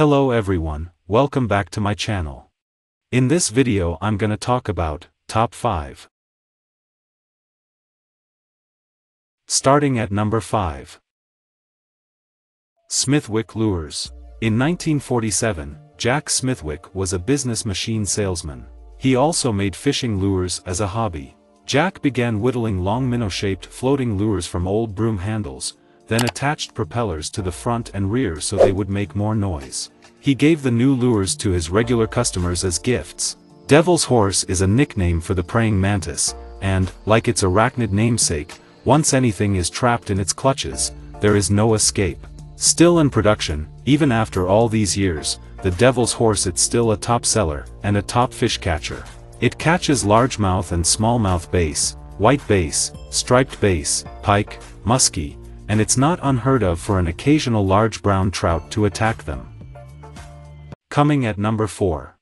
Hello everyone, welcome back to my channel. In this video I'm gonna talk about top 5. Starting at number 5. Smithwick Lures. In 1947, Jack Smithwick was a business machine salesman. He also made fishing lures as a hobby. Jack began whittling long minnow-shaped floating lures from old broom handles, then attached propellers to the front and rear so they would make more noise. He gave the new lures to his regular customers as gifts. Devil's Horse is a nickname for the praying mantis, and, like its arachnid namesake, once anything is trapped in its clutches, there is no escape. Still in production, even after all these years, the Devil's Horse is still a top seller and a top fish catcher. It catches largemouth and smallmouth bass, white bass, striped bass, pike, muskie, and it's not unheard of for an occasional large brown trout to attack them. Coming at number 4.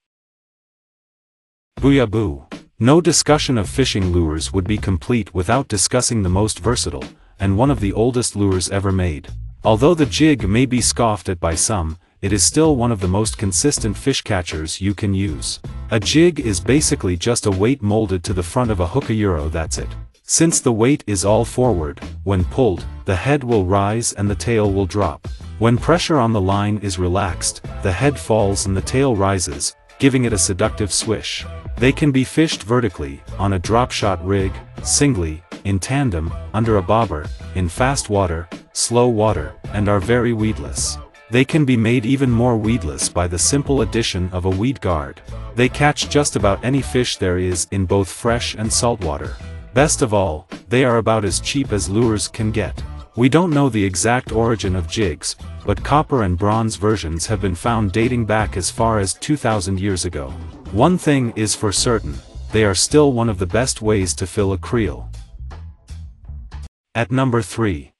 Booyah Boo. No discussion of fishing lures would be complete without discussing the most versatile, and one of the oldest lures ever made. Although the jig may be scoffed at by some, it is still one of the most consistent fish catchers you can use. A jig is basically just a weight molded to the front of a hook. That's it. Since the weight is all forward, when pulled, the head will rise and the tail will drop. When pressure on the line is relaxed, the head falls and the tail rises, giving it a seductive swish. They can be fished vertically, on a drop shot rig, singly, in tandem, under a bobber, in fast water, slow water, and are very weedless. They can be made even more weedless by the simple addition of a weed guard. They catch just about any fish there is in both fresh and saltwater. Best of all, they are about as cheap as lures can get. We don't know the exact origin of jigs, but copper and bronze versions have been found dating back as far as 2,000 years ago. One thing is for certain, they are still one of the best ways to fill a creel. At number 3.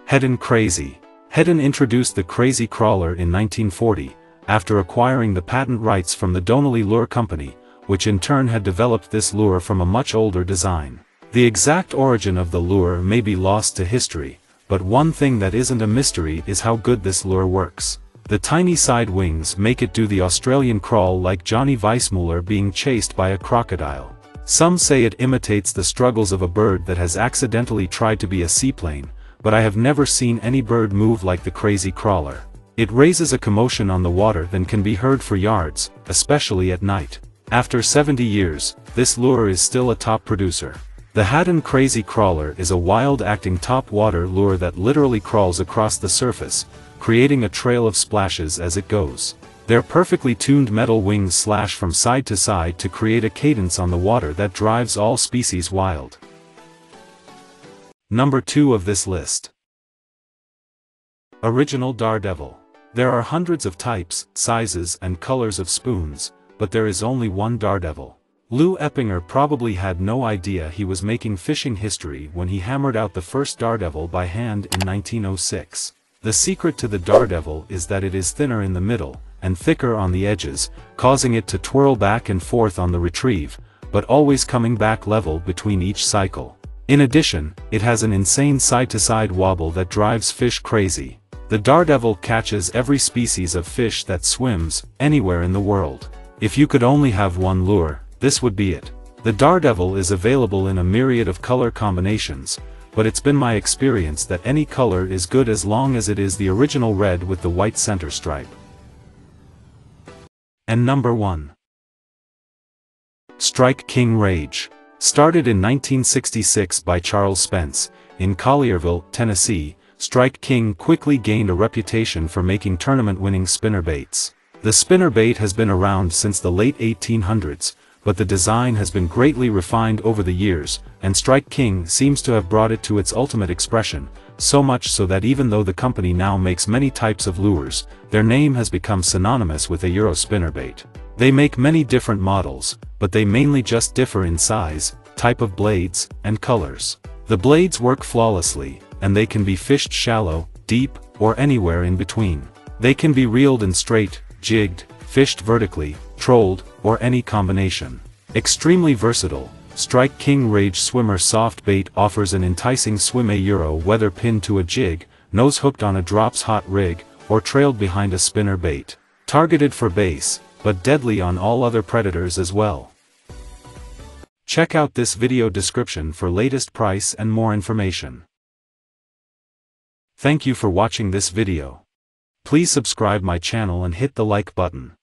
Heddon Crazy. Heddon introduced the Crazy Crawler in 1940, after acquiring the patent rights from the Donnelly Lure Company, which in turn had developed this lure from a much older design. The exact origin of the lure may be lost to history, but one thing that isn't a mystery is how good this lure works. The tiny side wings make it do the Australian crawl like Johnny Weissmuller being chased by a crocodile. Some say it imitates the struggles of a bird that has accidentally tried to be a seaplane, but I have never seen any bird move like the Crazy Crawler. It raises a commotion on the water that can be heard for yards, especially at night. After 70 years, this lure is still a top producer. The Heddon Crazy Crawler is a wild-acting top-water lure that literally crawls across the surface, creating a trail of splashes as it goes. Their perfectly tuned metal wings slash from side to side to create a cadence on the water that drives all species wild. Number 2 of this list. Original Dardevle. There are hundreds of types, sizes and colors of spoons, but there is only one Dardevle. Lou Eppinger probably had no idea he was making fishing history when he hammered out the first Dardevle by hand in 1906. The secret to the Dardevle is that it is thinner in the middle, and thicker on the edges, causing it to twirl back and forth on the retrieve, but always coming back level between each cycle. In addition, it has an insane side-to-side wobble that drives fish crazy. The Dardevle catches every species of fish that swims, anywhere in the world. If you could only have one lure, this would be it. The Dardevle is available in a myriad of color combinations, but it's been my experience that any color is good as long as it is the original red with the white center stripe. And number 1. Strike King Rage. Started in 1966 by Charles Spence, in Collierville, Tennessee, Strike King quickly gained a reputation for making tournament-winning spinnerbaits. The spinnerbait has been around since the late 1800s, but the design has been greatly refined over the years, and Strike King seems to have brought it to its ultimate expression, so much so that even though the company now makes many types of lures, their name has become synonymous with a Euro spinnerbait. They make many different models, but they mainly just differ in size, type of blades, and colors. The blades work flawlessly, and they can be fished shallow, deep, or anywhere in between. They can be reeled in straight, jigged, fished vertically, trolled, or any combination. Extremely versatile, Strike King Rage Swimmer Soft Bait offers an enticing swim. Euro whether pinned to a jig, nose hooked on a drops hot rig, or trailed behind a spinner bait. Targeted for base, but deadly on all other predators as well. Check out this video description for latest price and more information. Thank you for watching this video. Please subscribe my channel and hit the like button.